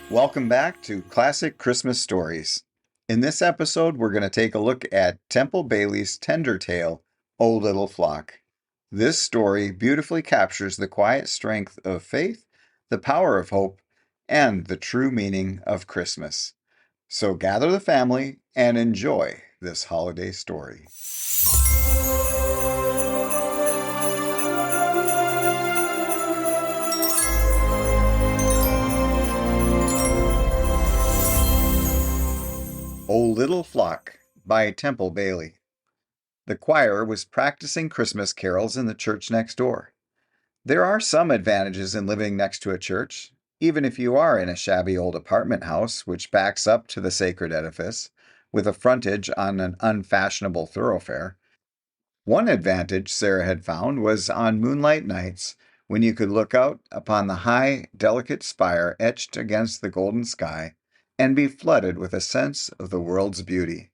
Welcome back to Classic Christmas Stories. In this episode, we're going to take a look at Temple Bailey's tender tale, O Little Flock. This story beautifully captures the quiet strength of faith, the power of hope, and the true meaning of Christmas. So gather the family and enjoy this holiday story. O Little Flock by Temple Bailey. The choir was practicing Christmas carols in the church next door. There are some advantages in living next to a church, even if you are in a shabby old apartment house which backs up to the sacred edifice, with a frontage on an unfashionable thoroughfare. One advantage Sarah had found was on moonlight nights, when you could look out upon the high, delicate spire etched against the golden sky, and be flooded with a sense of the world's beauty.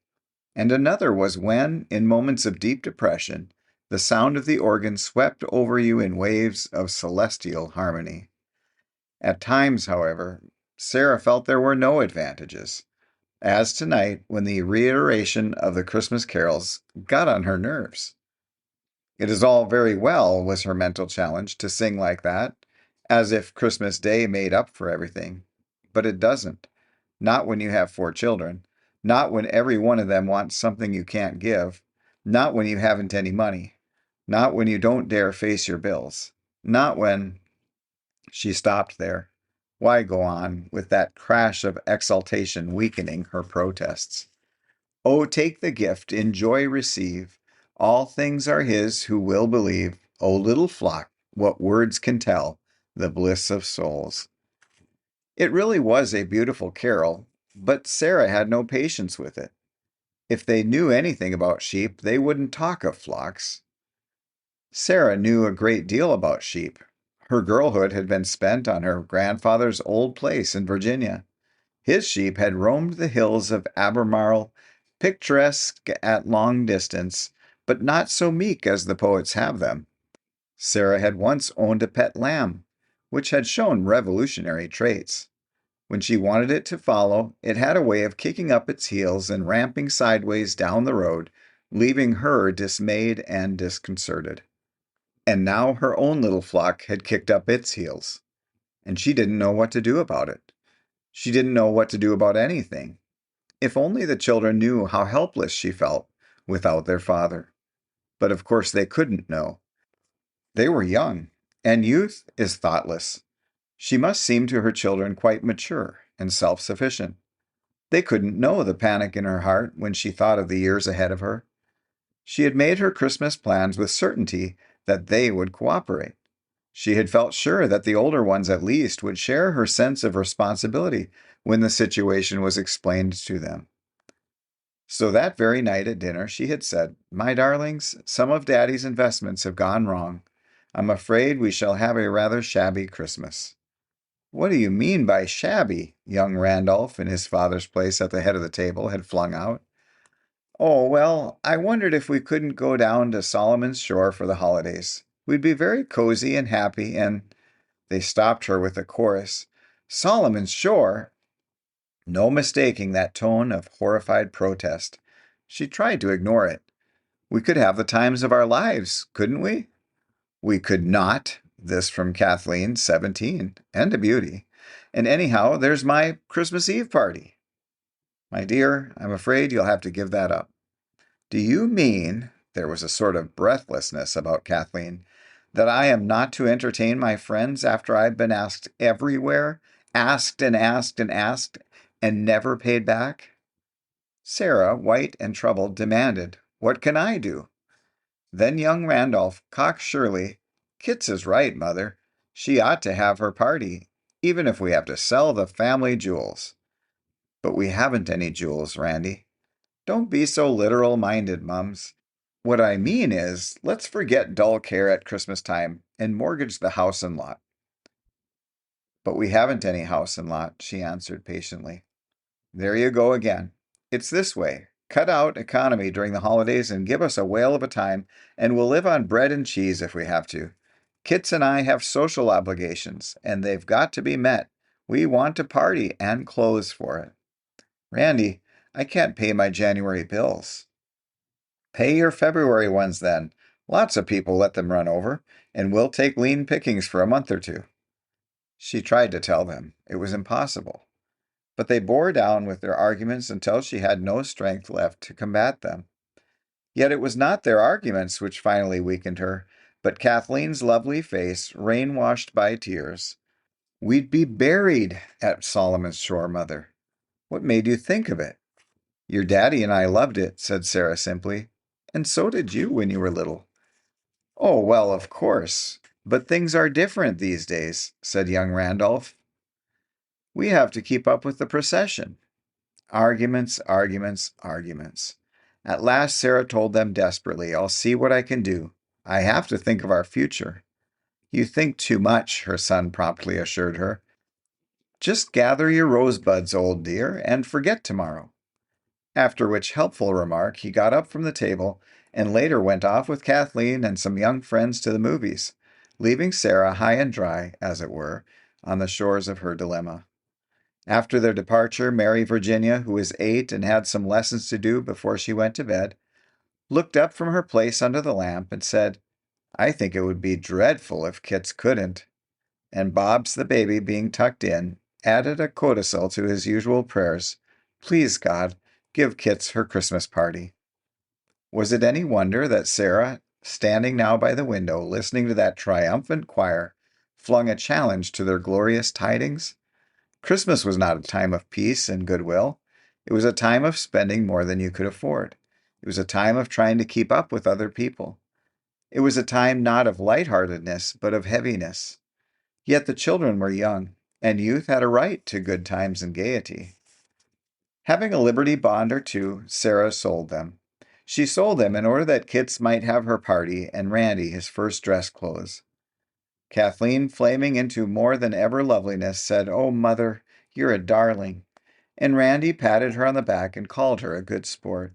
And another was when, in moments of deep depression, the sound of the organ swept over you in waves of celestial harmony. At times, however, Sarah felt there were no advantages, as tonight when the reiteration of the Christmas carols got on her nerves. It is all very well, was her mental challenge, to sing like that, as if Christmas Day made up for everything. But it doesn't. Not when you have 4 children. Not when every one of them wants something you can't give. Not when you haven't any money. Not when you don't dare face your bills. Not when... She stopped there. Why go on, with that crash of exultation weakening her protests? Oh, take the gift, in joy receive. All things are his who will believe. O little flock, what words can tell the bliss of souls? It really was a beautiful carol, but Sarah had no patience with it. If they knew anything about sheep, they wouldn't talk of flocks. Sarah knew a great deal about sheep. Her girlhood had been spent on her grandfather's old place in Virginia. His sheep had roamed the hills of Albemarle, picturesque at long distance, but not so meek as the poets have them. Sarah had once owned a pet lamb, which had shown revolutionary traits. When she wanted it to follow, it had a way of kicking up its heels and ramping sideways down the road, leaving her dismayed and disconcerted. And now her own little flock had kicked up its heels, and she didn't know what to do about it. She didn't know what to do about anything. If only the children knew how helpless she felt without their father. But of course they couldn't know. They were young, and youth is thoughtless. She must seem to her children quite mature and self-sufficient. They couldn't know the panic in her heart when she thought of the years ahead of her. She had made her Christmas plans with certainty that they would cooperate. She had felt sure that the older ones at least would share her sense of responsibility when the situation was explained to them. So that very night at dinner she had said, "My darlings, some of Daddy's investments have gone wrong. I'm afraid we shall have a rather shabby Christmas." "What do you mean by shabby?" young Randolph, in his father's place at the head of the table, had flung out. "Oh, well, I wondered if we couldn't go down to Solomon's Shore for the holidays. We'd be very cozy and happy, and—" They stopped her with a chorus. "Solomon's Shore!" No mistaking that tone of horrified protest. She tried to ignore it. "We could have the times of our lives, couldn't we?" "We could not." This from Kathleen, 17, and a beauty. "And anyhow, there's my Christmas Eve party." "My dear, I'm afraid you'll have to give that up." "Do you mean," there was a sort of breathlessness about Kathleen, "that I am not to entertain my friends after I've been asked everywhere, asked and asked and asked, and never paid back?" Sarah, white and troubled, demanded, "What can I do?" Then young Randolph, cocksurely, "Kits is right, Mother. She ought to have her party, even if we have to sell the family jewels." "But we haven't any jewels, Randy." "Don't be so literal-minded, Mums. What I mean is, let's forget dull care at Christmas time and mortgage the house and lot." "But we haven't any house and lot," she answered patiently. "There you go again. It's this way. Cut out economy during the holidays and give us a whale of a time, and we'll live on bread and cheese if we have to. Kits and I have social obligations, and they've got to be met, We want to party and clothes for it. Randy, I can't pay my January bills. Pay your February ones then. Lots of people let them run over, and we'll take lean pickings for a month or two. She tried to tell them. It was impossible. But they bore down with their arguments until she had no strength left to combat them. Yet it was not their arguments which finally weakened her, but Kathleen's lovely face, rain-washed by tears. We'd be buried at Solomon's Shore, Mother. What made you think of it? Your daddy and I loved it, said Sarah simply. And so did you when you were little. Oh, well, of course. But things are different these days, said young Randolph. We have to keep up with the procession. Arguments, arguments, arguments. At last, Sarah told them desperately, I'll see what I can do. I have to think of our future. You think too much, her son promptly assured her. Just gather your rosebuds, old dear, and forget tomorrow. After which helpful remark, he got up from the table and later went off with Kathleen and some young friends to the movies, leaving Sarah high and dry, as it were, on the shores of her dilemma. After their departure, Mary Virginia, who was 8 and had some lessons to do before she went to bed, looked up from her place under the lamp and said, I think it would be dreadful if Kits couldn't. And Bobs, the baby, being tucked in, added a codicil to his usual prayers. Please, God, give Kits her Christmas party. Was it any wonder that Sarah, standing now by the window, listening to that triumphant choir, flung a challenge to their glorious tidings? Christmas was not a time of peace and goodwill. It was a time of spending more than you could afford. It was a time of trying to keep up with other people. It was a time not of lightheartedness, but of heaviness. Yet the children were young, and youth had a right to good times and gaiety. Having a Liberty bond or two, Sarah sold them. She sold them in order that Kits might have her party and Randy his first dress clothes. Kathleen, flaming into more than ever loveliness, said, Oh, Mother, you're a darling. And Randy patted her on the back and called her a good sport.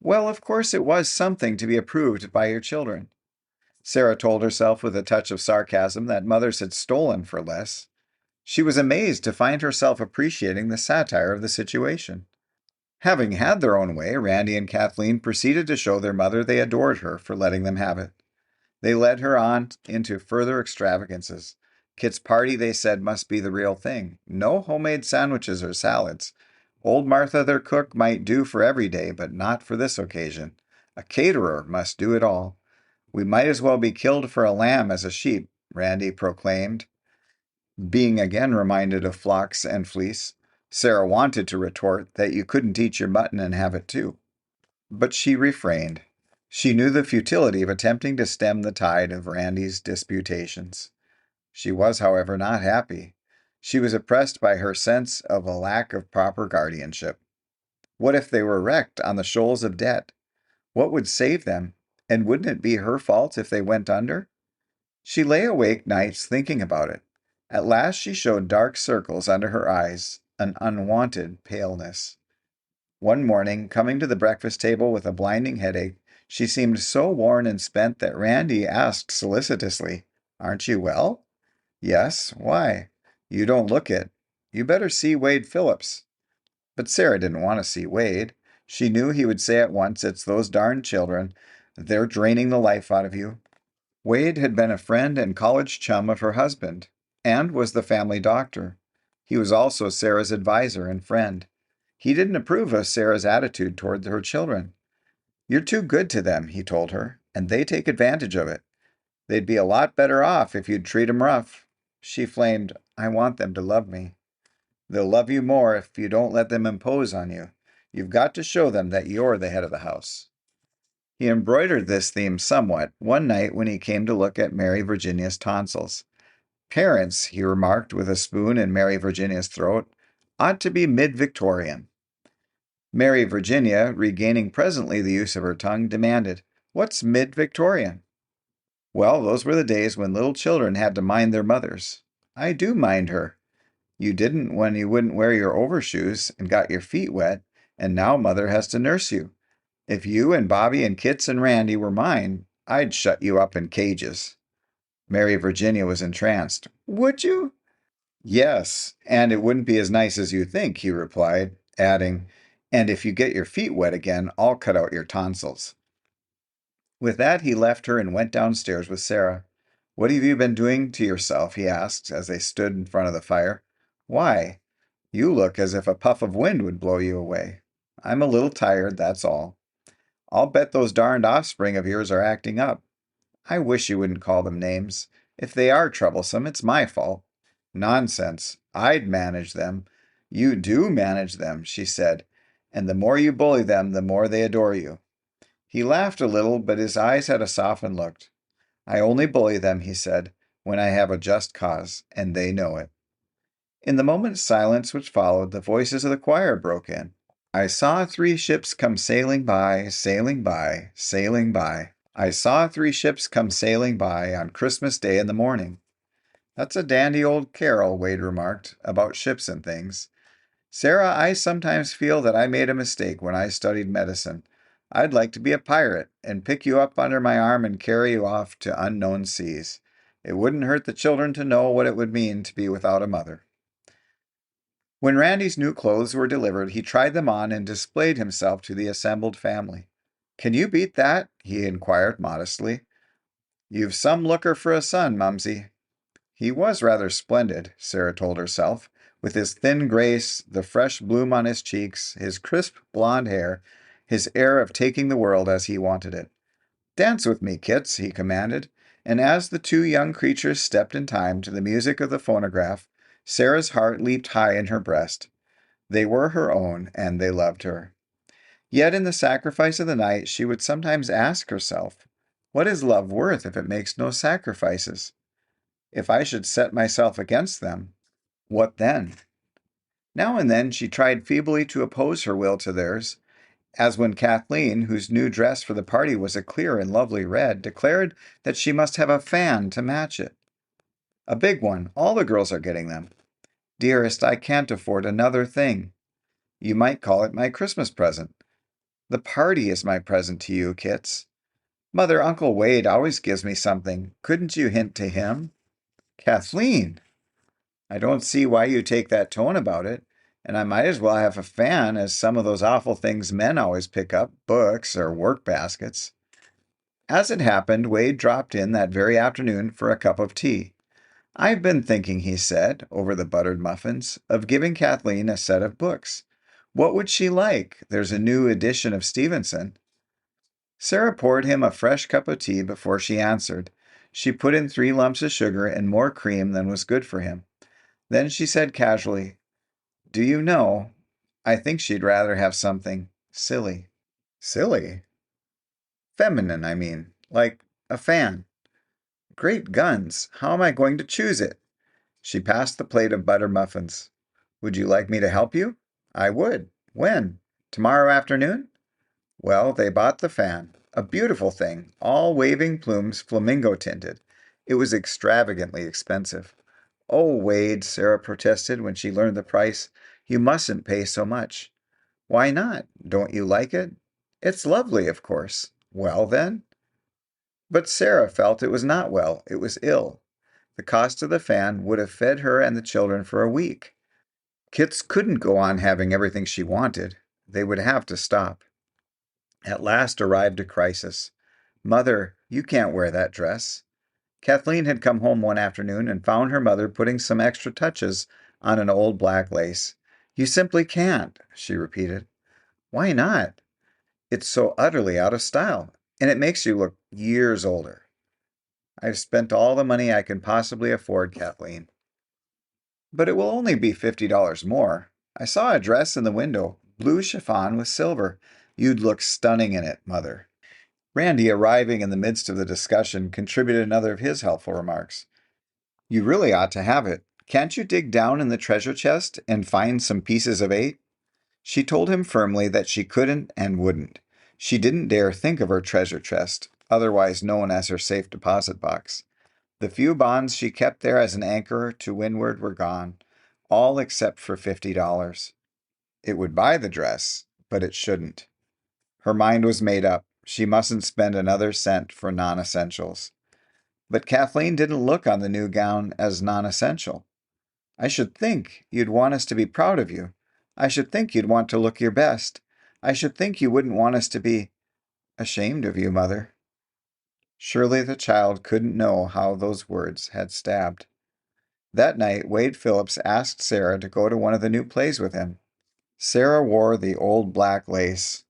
Well, of course it was something to be approved by your children. Sarah told herself with a touch of sarcasm that mothers had stolen for less. She was amazed to find herself appreciating the satire of the situation. Having had their own way, Randy and Kathleen proceeded to show their mother they adored her for letting them have it. They led her on into further extravagances. Kit's party, they said, must be the real thing. No homemade sandwiches or salads. Old Martha, their cook, might do for every day, but not for this occasion. A caterer must do it all. We might as well be killed for a lamb as a sheep, Randy proclaimed, being again reminded of flocks and fleece. Sarah wanted to retort that you couldn't eat your mutton and have it too. But she refrained. She knew the futility of attempting to stem the tide of Randy's disputations. She was, however, not happy. She was oppressed by her sense of a lack of proper guardianship. What if they were wrecked on the shoals of debt? What would save them? And wouldn't it be her fault if they went under? She lay awake nights thinking about it. At last she showed dark circles under her eyes, an unwanted paleness. One morning, coming to the breakfast table with a blinding headache, she seemed so worn and spent that Randy asked solicitously, Aren't you well? Yes. Why? You don't look it. You better see Wade Phillips. But Sarah didn't want to see Wade. She knew he would say at once, It's those darn children. They're draining the life out of you. Wade had been a friend and college chum of her husband, and was the family doctor. He was also Sarah's advisor and friend. He didn't approve of Sarah's attitude toward her children. You're too good to them, he told her, and they take advantage of it. They'd be a lot better off if you'd treat 'em rough. She flamed, I want them to love me. They'll love you more if you don't let them impose on you. You've got to show them that you're the head of the house. He embroidered this theme somewhat one night when he came to look at Mary Virginia's tonsils. Parents, he remarked with a spoon in Mary Virginia's throat, ought to be mid-Victorian. Mary Virginia, regaining presently the use of her tongue, demanded, What's mid-Victorian? Well, those were the days when little children had to mind their mothers. I do mind her. You didn't when you wouldn't wear your overshoes and got your feet wet, and now Mother has to nurse you. If you and Bobby and Kits and Randy were mine, I'd shut you up in cages. Mary Virginia was entranced. Would you? Yes, and it wouldn't be as nice as you think, he replied, adding, and if you get your feet wet again, I'll cut out your tonsils. With that, he left her and went downstairs with Sarah. What have you been doing to yourself? He asked as they stood in front of the fire. Why? You look as if a puff of wind would blow you away. I'm a little tired, that's all. I'll bet those darned offspring of yours are acting up. I wish you wouldn't call them names. If they are troublesome, it's my fault. Nonsense. I'd manage them. You do manage them, she said, and the more you bully them, the more they adore you. He laughed a little, but his eyes had a softened look. I only bully them, he said, when I have a just cause, and they know it. In the moment's silence which followed, the voices of the choir broke in. I saw three ships come sailing by, sailing by, sailing by. I saw three ships come sailing by on Christmas Day in the morning. That's a dandy old carol, Wade remarked, about ships and things. Sarah, I sometimes feel that I made a mistake when I studied medicine. I'd like to be a pirate and pick you up under my arm and carry you off to unknown seas. It wouldn't hurt the children to know what it would mean to be without a mother. When Randy's new clothes were delivered, he tried them on and displayed himself to the assembled family. Can you beat that? He inquired modestly. You've some looker for a son, Mumsy. He was rather splendid, Sarah told herself, with his thin grace, the fresh bloom on his cheeks, his crisp blond hair, his air of taking the world as he wanted it. Dance with me, kits, he commanded, and as the two young creatures stepped in time to the music of the phonograph, Sarah's heart leaped high in her breast. They were her own, and they loved her. Yet in the sacrifice of the night, she would sometimes ask herself, what is love worth if it makes no sacrifices? If I should set myself against them, what then? Now and then she tried feebly to oppose her will to theirs, as when Kathleen, whose new dress for the party was a clear and lovely red, declared that she must have a fan to match it. A big one. All the girls are getting them. Dearest, I can't afford another thing. You might call it my Christmas present. The party is my present to you, kits. Mother, Uncle Wade always gives me something. Couldn't you hint to him? Kathleen! I don't see why you take that tone about it, and I might as well have a fan as some of those awful things men always pick up, books or work baskets. As it happened, Wade dropped in that very afternoon for a cup of tea. I've been thinking, he said, over the buttered muffins, of giving Kathleen a set of books. What would she like? There's a new edition of Stevenson. Sarah poured him a fresh cup of tea before she answered. She put in 3 lumps of sugar and more cream than was good for him. Then she said casually, do you know, I think she'd rather have something silly. Silly? Feminine, I mean. Like a fan. Great guns! How am I going to choose it? She passed the plate of butter muffins. Would you like me to help you? I would. When? Tomorrow afternoon? Well, they bought the fan. A beautiful thing, all waving plumes, flamingo tinted. It was extravagantly expensive. Oh, Wade, Sarah protested when she learned the price. You mustn't pay so much. Why not? Don't you like it? It's lovely, of course. Well, then? But Sarah felt it was not well. It was ill. The cost of the fan would have fed her and the children for a week. Kits couldn't go on having everything she wanted. They would have to stop. At last arrived a crisis. Mother, you can't wear that dress. Kathleen had come home one afternoon and found her mother putting some extra touches on an old black lace. You simply can't, she repeated. Why not? It's so utterly out of style, and it makes you look years older. I've spent all the money I can possibly afford, Kathleen. But it will only be $50 more. I saw a dress in the window, blue chiffon with silver. You'd look stunning in it, Mother. Randy, arriving in the midst of the discussion, contributed another of his helpful remarks. You really ought to have it. Can't you dig down in the treasure chest and find some pieces of 8? She told him firmly that she couldn't and wouldn't. She didn't dare think of her treasure chest, otherwise known as her safe deposit box. The few bonds she kept there as an anchor to windward were gone, all except for $50. It would buy the dress, but it shouldn't. Her mind was made up. She mustn't spend another cent for non-essentials. But Kathleen didn't look on the new gown as non-essential. I should think you'd want us to be proud of you. I should think you'd want to look your best. I should think you wouldn't want us to be ashamed of you, Mother." Surely the child couldn't know how those words had stabbed. That night, Wade Phillips asked Sarah to go to one of the new plays with him. Sarah wore the old black lace.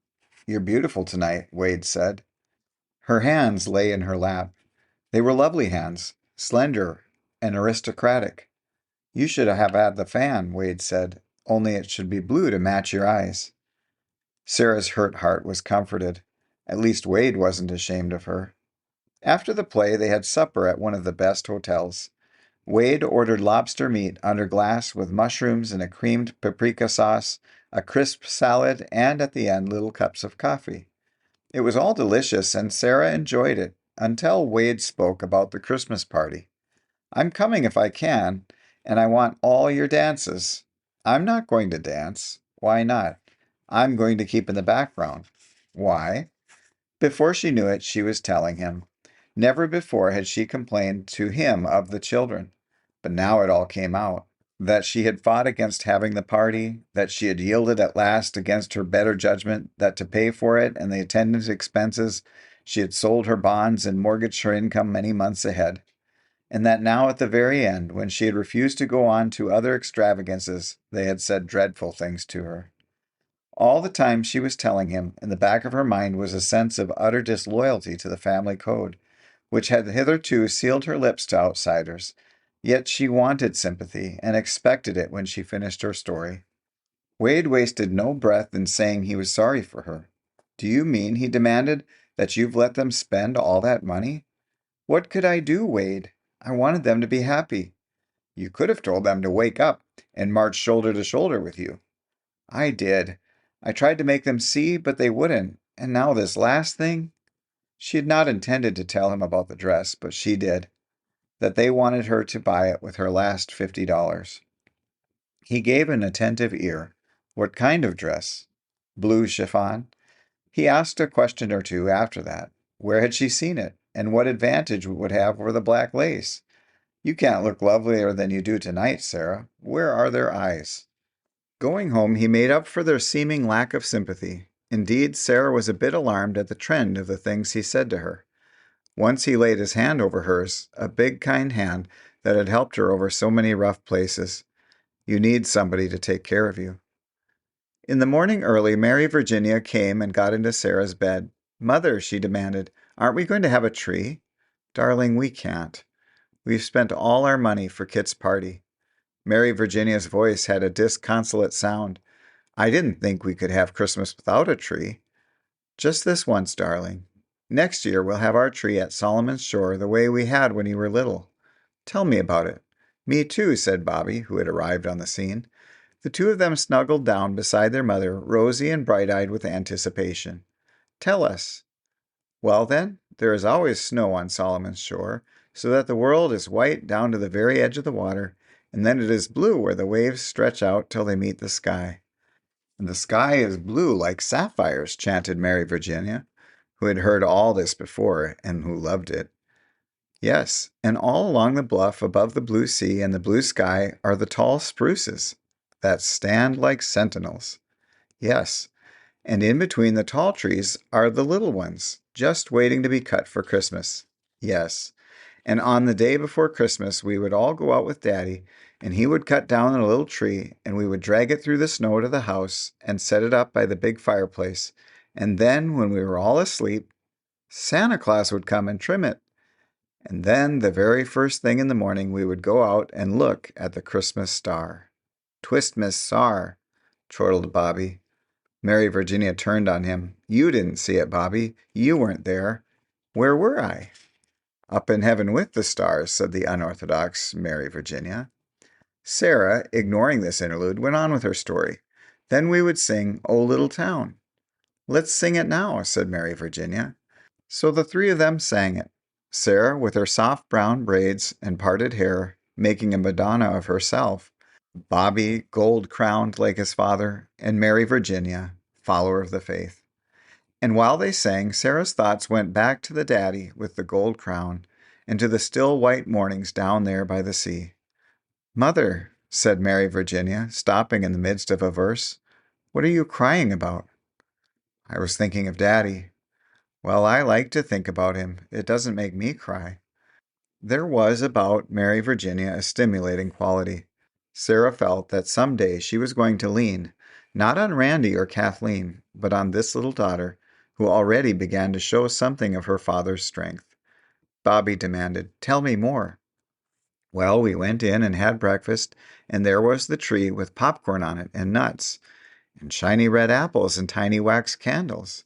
"You're beautiful tonight," Wade said. Her hands lay in her lap. They were lovely hands, slender and aristocratic. "You should have had the fan," Wade said, "only it should be blue to match your eyes." Sarah's hurt heart was comforted. At least Wade wasn't ashamed of her. After the play, they had supper at one of the best hotels. Wade ordered lobster meat under glass with mushrooms and a creamed paprika sauce, a crisp salad, and at the end, little cups of coffee. It was all delicious, and Sarah enjoyed it until Wade spoke about the Christmas party. "I'm coming if I can, and I want all your dances." "I'm not going to dance." "Why not?" "I'm going to keep in the background." "Why?" Before she knew it, she was telling him. Never before had she complained to him of the children. But now it all came out. That she had fought against having the party, that she had yielded at last against her better judgment, that to pay for it and the attendant expenses, she had sold her bonds and mortgaged her income many months ahead. And that now at the very end, when she had refused to go on to other extravagances, they had said dreadful things to her. All the time she was telling him, in the back of her mind was a sense of utter disloyalty to the family code, which had hitherto sealed her lips to outsiders. Yet she wanted sympathy and expected it when she finished her story. Wade wasted no breath in saying he was sorry for her. "Do you mean," he demanded, "that you've let them spend all that money?" "What could I do, Wade? I wanted them to be happy." "You could have told them to wake up and march shoulder to shoulder with you." "I did. I tried to make them see, but they wouldn't. And now this last thing." She had not intended to tell him about the dress, but she did. That they wanted her to buy it with her last $50. He gave an attentive ear. What kind of dress? Blue chiffon? He asked a question or two after that. Where had she seen it, and what advantage it would have over the black lace? "You can't look lovelier than you do tonight, Sarah. Where are their eyes?" Going home, he made up for their seeming lack of sympathy. Indeed, Sarah was a bit alarmed at the trend of the things he said to her. Once he laid his hand over hers, a big, kind hand that had helped her over so many rough places. You need somebody to take care of you. In the morning early, Mary Virginia came and got into Sarah's bed. "Mother," she demanded, "aren't we going to have a tree?" "Darling, we can't. We've spent all our money for Kit's party." Mary Virginia's voice had a disconsolate sound. "I didn't think we could have Christmas without a tree." "Just this once, darling. Next year we'll have our tree at Solomon's Shore the way we had when you were little." "Tell me about it." "Me too," said Bobby, who had arrived on the scene. The two of them snuggled down beside their mother, rosy and bright-eyed with anticipation. "Tell us." "Well, then, there is always snow on Solomon's Shore, so that the world is white down to the very edge of the water, and then it is blue where the waves stretch out till they meet the sky." "And the sky is blue like sapphires," chanted Mary Virginia, who had heard all this before and who loved it. "Yes, and all along the bluff above the blue sea and the blue sky are the tall spruces that stand like sentinels." "Yes, and in between the tall trees are the little ones, just waiting to be cut for Christmas." "Yes, and on the day before Christmas we would all go out with Daddy, and he would cut down a little tree, and we would drag it through the snow to the house and set it up by the big fireplace. And then, when we were all asleep, Santa Claus would come and trim it. And then, the very first thing in the morning, we would go out and look at the Christmas star." "Twist, Miss Sar," chortled Bobby. Mary Virginia turned on him. "You didn't see it, Bobby. You weren't there." "Where were I?" "Up in heaven with the stars," said the unorthodox Mary Virginia. Sarah, ignoring this interlude, went on with her story. "Then we would sing, 'O Little Town.'" "Let's sing it now," said Mary Virginia. So the three of them sang it. Sarah, with her soft brown braids and parted hair, making a Madonna of herself, Bobby, gold-crowned like his father, and Mary Virginia, follower of the faith. And while they sang, Sarah's thoughts went back to the daddy with the gold crown and to the still white mornings down there by the sea. "Mother," said Mary Virginia, stopping in the midst of a verse. "What are you crying about?" "I was thinking of Daddy." "Well, I like to think about him. It doesn't make me cry." There was about Mary Virginia a stimulating quality. Sarah felt that some day she was going to lean, not on Randy or Kathleen, but on this little daughter, who already began to show something of her father's strength. Bobby demanded, "Tell me more." "Well, we went in and had breakfast, and there was the tree with popcorn on it and nuts, and shiny red apples and tiny wax candles.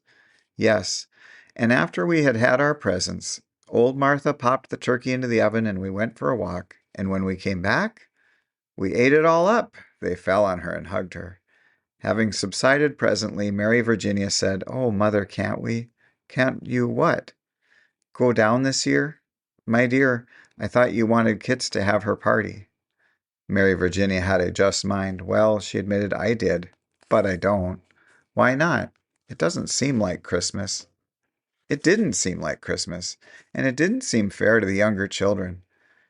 Yes, and after we had had our presents, old Martha popped the turkey into the oven and we went for a walk, and when we came back, we ate it all up." They fell on her and hugged her. Having subsided presently, Mary Virginia said, "Oh, Mother, can't we?" "Can't you what?" "Go down this year? My dear, I thought you wanted Kits to have her party." Mary Virginia had a just mind. "Well," she admitted, "I did, but I don't." "Why not?" "It doesn't seem like Christmas." It didn't seem like Christmas, and it didn't seem fair to the younger children.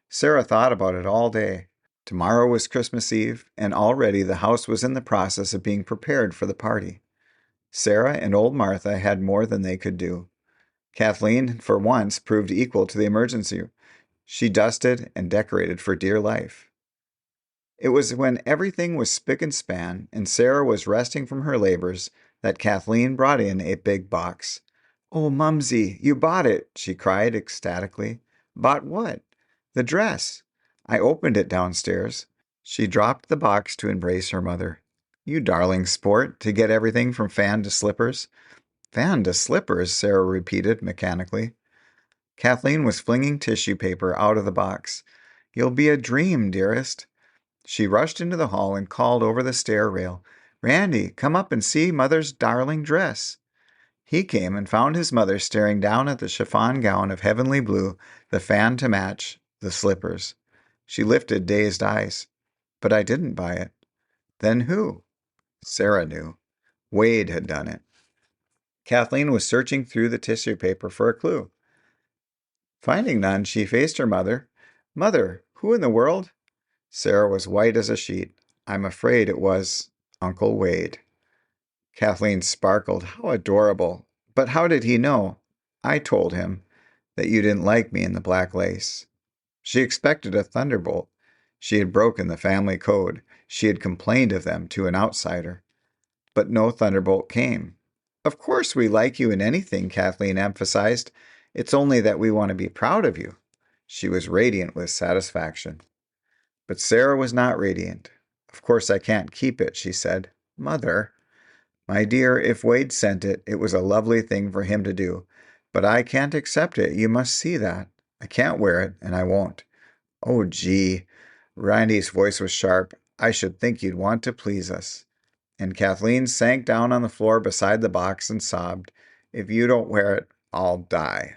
Sarah thought about it all day. Tomorrow was Christmas Eve, and already the house was in the process of being prepared for the party. Sarah and old Martha had more than they could do. Kathleen, for once, proved equal to the emergency. She dusted and decorated for dear life. It was when everything was spick and span, and Sarah was resting from her labors, that Kathleen brought in a big box. "Oh, Mumsy, you bought it!" she cried ecstatically. "Bought what?" "The dress. I opened it downstairs." She dropped the box to embrace her mother. "You darling sport, to get everything from fan to slippers." "Fan to slippers," Sarah repeated mechanically. Kathleen was flinging tissue paper out of the box. "You'll be a dream, dearest." She rushed into the hall and called over the stair rail, "Randy, come up and see Mother's darling dress." He came and found his mother staring down at the chiffon gown of heavenly blue, the fan to match, the slippers. She lifted dazed eyes. "But I didn't buy it." "Then who?" Sarah knew. Wade had done it. Kathleen was searching through the tissue paper for a clue. Finding none, she faced her mother. "Mother, who in the world?" Sarah was white as a sheet. "I'm afraid it was Uncle Wade." Kathleen sparkled. "How adorable. But how did he know?" "I told him that you didn't like me in the black lace." She expected a thunderbolt. She had broken the family code. She had complained of them to an outsider. But no thunderbolt came. "Of course we like you in anything," Kathleen emphasized. "It's only that we want to be proud of you." She was radiant with satisfaction. But Sarah was not radiant. "Of course I can't keep it," she said. "Mother." "My dear, if Wade sent it, it was a lovely thing for him to do. But I can't accept it. You must see that. I can't wear it, and I won't." "Oh, gee." Randy's voice was sharp. "I should think you'd want to please us." And Kathleen sank down on the floor beside the box and sobbed, "If you don't wear it, I'll die."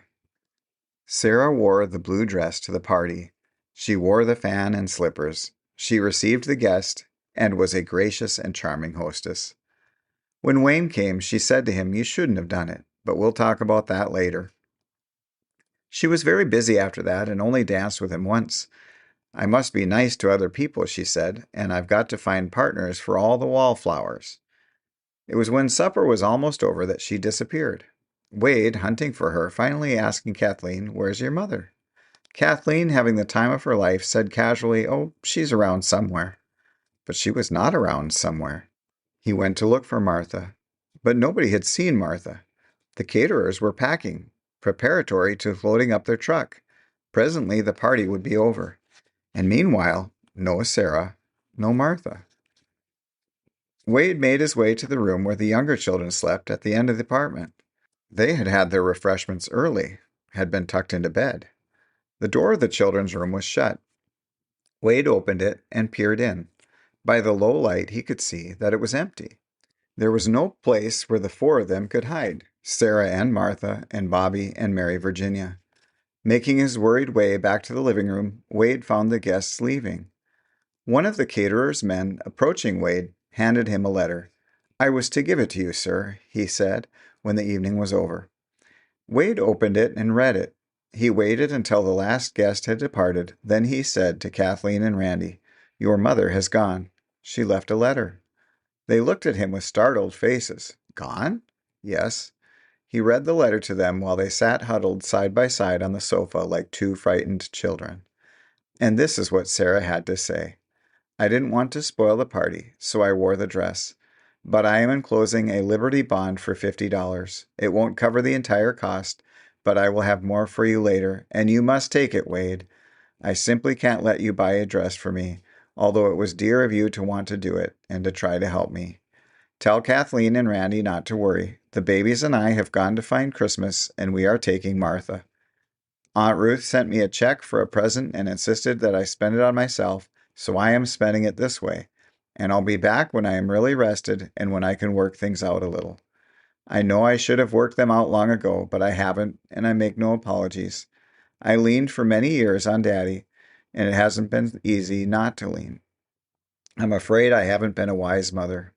Sarah wore the blue dress to the party. She wore the fan and slippers. She received the guest and was a gracious and charming hostess. When Wayne came, she said to him, "You shouldn't have done it, but we'll talk about that later." She was very busy after that and only danced with him once. "I must be nice to other people," she said, "and I've got to find partners for all the wallflowers." It was when supper was almost over that she disappeared. Wade, hunting for her, finally asking Kathleen, "Where's your mother?" Kathleen, having the time of her life, said casually, "Oh, she's around somewhere." But she was not around somewhere. He went to look for Martha, but nobody had seen Martha. The caterers were packing, preparatory to loading up their truck. Presently the party would be over. And meanwhile, no Sarah, no Martha. Wade made his way to the room where the younger children slept at the end of the apartment. They had had their refreshments early, had been tucked into bed. The door of the children's room was shut. Wade opened it and peered in. By the low light, he could see that it was empty. There was no place where the four of them could hide, Sarah and Martha and Bobby and Mary Virginia. Making his worried way back to the living room, Wade found the guests leaving. One of the caterer's men, approaching Wade, handed him a letter. "I was to give it to you, sir," he said, when the evening was over. Wade opened it and read it. He waited until the last guest had departed. Then he said to Kathleen and Randy, Your mother has gone. She left a letter. They looked at him with startled faces. Gone? Yes. He read the letter to them while they sat huddled side by side on the sofa like two frightened children. And this is what Sarah had to say. I didn't want to spoil the party, so I wore the dress. But I am enclosing a Liberty bond for $50. It won't cover the entire cost, but I will have more for you later, and you must take it, Wade. I simply can't let you buy a dress for me, although it was dear of you to want to do it and to try to help me. Tell Kathleen and Randy not to worry. The babies and I have gone to find Christmas, and we are taking Martha. Aunt Ruth sent me a check for a present and insisted that I spend it on myself, so I am spending it this way, and I'll be back when I am really rested and when I can work things out a little. I know I should have worked them out long ago, but I haven't, and I make no apologies. I leaned for many years on Daddy, and it hasn't been easy not to lean. I'm afraid I haven't been a wise mother.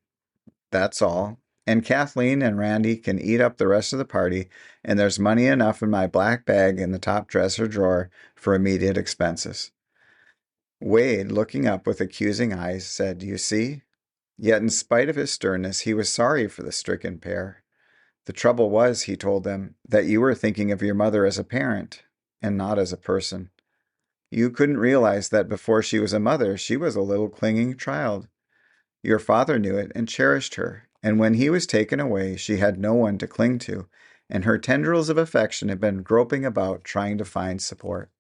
That's all. And Kathleen and Randy can eat up the rest of the party, and there's money enough in my black bag in the top dresser drawer for immediate expenses. Wade, looking up with accusing eyes, said, You see? Yet in spite of his sternness, he was sorry for the stricken pair. The trouble was, he told them, that you were thinking of your mother as a parent, and not as a person. You couldn't realize that before she was a mother, she was a little clinging child. Your father knew it and cherished her, and when he was taken away, she had no one to cling to, and her tendrils of affection had been groping about trying to find support.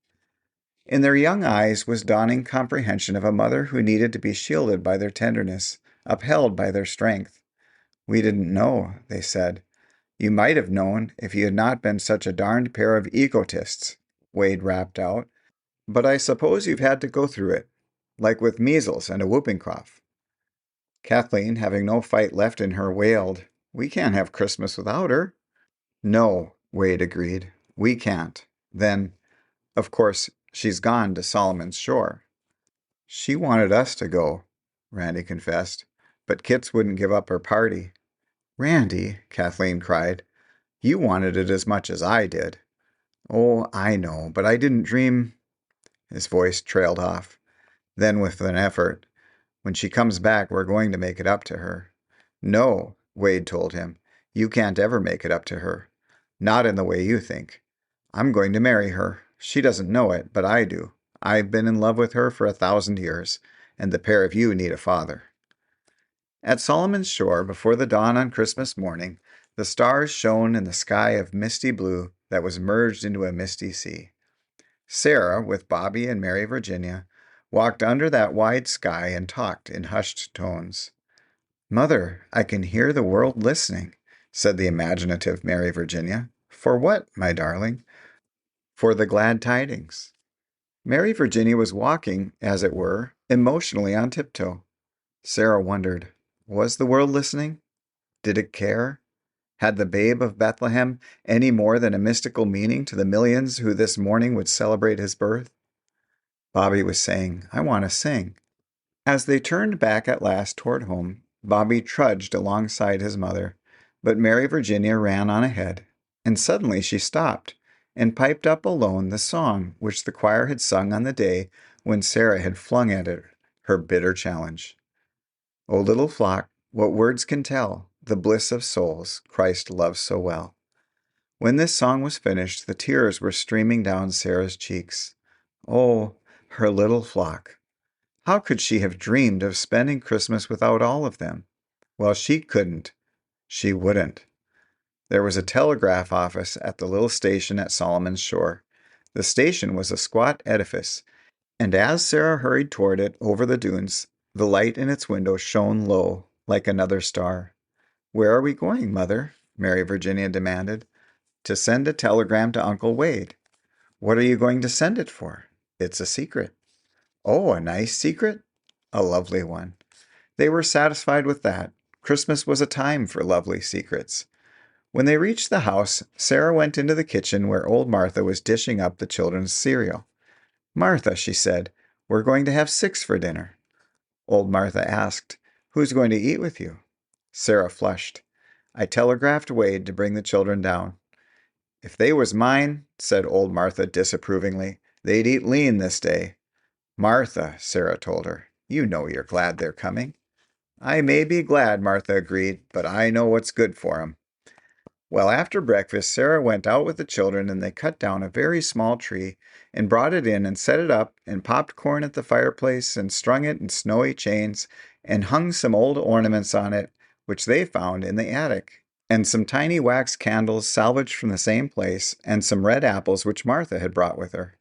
In their young eyes was dawning comprehension of a mother who needed to be shielded by their tenderness, upheld by their strength. We didn't know, they said. You might have known if you had not been such a darned pair of egotists, Wade rapped out. But I suppose you've had to go through it, like with measles and a whooping cough. Kathleen, having no fight left in her, wailed, We can't have Christmas without her. No, Wade agreed. We can't. Then, of course, she's gone to Solomon's Shore. She wanted us to go, Randy confessed, but Kits wouldn't give up her party. Randy, Kathleen cried, you wanted it as much as I did. Oh, I know, but I didn't dream. His voice trailed off. Then, with an effort, When she comes back, we're going to make it up to her. No, Wade told him. You can't ever make it up to her. Not in the way you think. I'm going to marry her. She doesn't know it, but I do. I've been in love with her for 1,000 years, and the pair of you need a father. At Solomon's Shore, before the dawn on Christmas morning, the stars shone in the sky of misty blue that was merged into a misty sea. Sarah, with Bobby and Mary Virginia, walked under that wide sky and talked in hushed tones. Mother, I can hear the world listening, said the imaginative Mary Virginia. For what, my darling? For the glad tidings. Mary Virginia was walking, as it were, emotionally on tiptoe. Sarah wondered, was the world listening? Did it care? Had the babe of Bethlehem any more than a mystical meaning to the millions who this morning would celebrate his birth? Bobby was saying, I want to sing. As they turned back at last toward home, Bobby trudged alongside his mother, but Mary Virginia ran on ahead, and suddenly she stopped and piped up alone the song which the choir had sung on the day when Sarah had flung at it her bitter challenge. O little flock, what words can tell the bliss of souls Christ loves so well? When this song was finished, the tears were streaming down Sarah's cheeks. Oh, her little flock! How could she have dreamed of spending Christmas without all of them? Well, she couldn't. She wouldn't. There was a telegraph office at the little station at Solomon's Shore. The station was a squat edifice, and as Sarah hurried toward it over the dunes, the light in its window shone low, like another star. Where are we going, Mother? Mary Virginia demanded. To send a telegram to Uncle Wade. What are you going to send it for? It's a secret. Oh, a nice secret? A lovely one. They were satisfied with that. Christmas was a time for lovely secrets. When they reached the house, Sarah went into the kitchen where old Martha was dishing up the children's cereal. Martha, she said, we're going to have 6 for dinner. Old Martha asked, Who's going to eat with you? Sarah flushed. I telegraphed Wade to bring the children down. If they was mine, said old Martha disapprovingly, they'd eat lean this day. Martha, Sarah told her, You know you're glad they're coming." "I may be glad," Martha agreed, "but I know what's good for 'em." Well, after breakfast, Sarah went out with the children and they cut down a very small tree and brought it in and set it up and popped corn at the fireplace and strung it in snowy chains and hung some old ornaments on it, which they found in the attic, and some tiny wax candles salvaged from the same place, and some red apples which Martha had brought with her.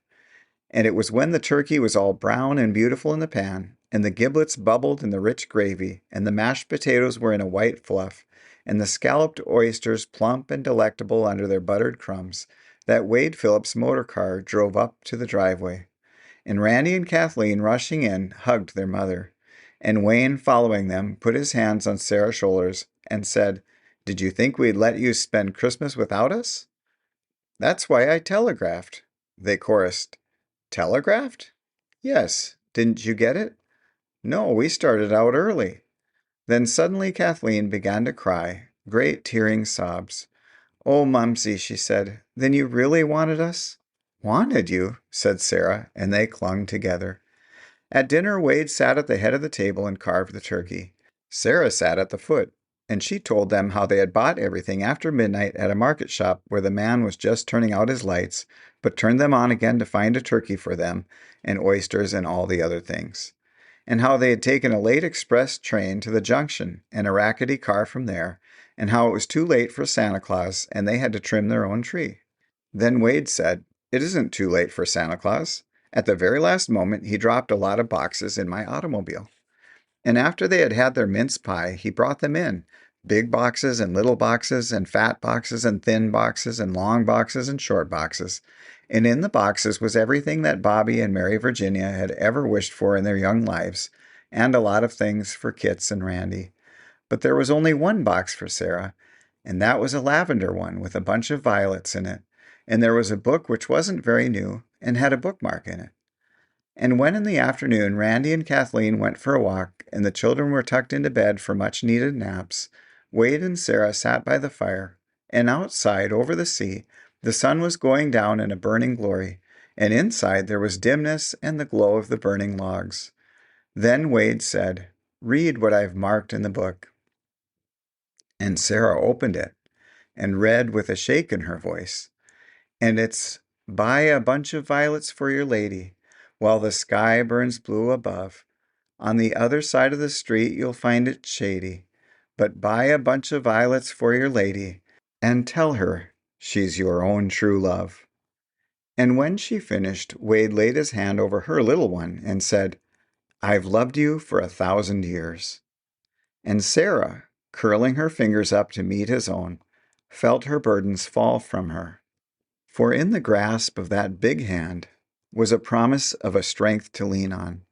And it was when the turkey was all brown and beautiful in the pan, and the giblets bubbled in the rich gravy, and the mashed potatoes were in a white fluff, and the scalloped oysters plump and delectable under their buttered crumbs, that Wade Phillips' motor car drove up to the driveway. And Randy and Kathleen, rushing in, hugged their mother. And Wayne, following them, put his hands on Sarah's shoulders and said, "Did you think we'd let you spend Christmas without us?" "That's why I telegraphed," they chorused. "Telegraphed?" "Yes. Didn't you get it?" "No, we started out early." Then suddenly Kathleen began to cry, great tearing sobs. "Oh, Mumsy," she said, "then you really wanted us?" "Wanted you?" said Sarah, and they clung together. At dinner, Wade sat at the head of the table and carved the turkey. Sarah sat at the foot, and she told them how they had bought everything after midnight at a market shop where the man was just turning out his lights, but turned them on again to find a turkey for them, and oysters and all the other things. And how they had taken a late express train to the junction and a rackety car from there, and how it was too late for Santa Claus and they had to trim their own tree. Then Wade said, "It isn't too late for Santa Claus. At the very last moment, he dropped a lot of boxes in my automobile." And after they had had their mince pie, he brought them in, big boxes and little boxes and fat boxes and thin boxes and long boxes and short boxes. And in the boxes was everything that Bobby and Mary Virginia had ever wished for in their young lives, and a lot of things for Kits and Randy. But there was only one box for Sarah, and that was a lavender one with a bunch of violets in it. And there was a book which wasn't very new and had a bookmark in it. And when in the afternoon Randy and Kathleen went for a walk and the children were tucked into bed for much-needed naps, Wade and Sarah sat by the fire, and outside, over the sea, the sun was going down in a burning glory, and inside there was dimness and the glow of the burning logs. Then Wade said, "Read what I've marked in the book." And Sarah opened it and read with a shake in her voice. And it's, "Buy a bunch of violets for your lady, while the sky burns blue above. On the other side of the street you'll find it shady, but buy a bunch of violets for your lady, and tell her she's your own true love." And when she finished, Wade laid his hand over her little one and said, "I've loved you for 1,000 years." And Sarah, curling her fingers up to meet his own, felt her burdens fall from her. For in the grasp of that big hand was a promise of a strength to lean on,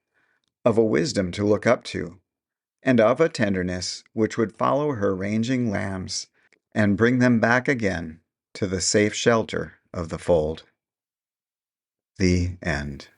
of a wisdom to look up to, and of a tenderness which would follow her ranging lambs and bring them back again to the safe shelter of the fold. The end.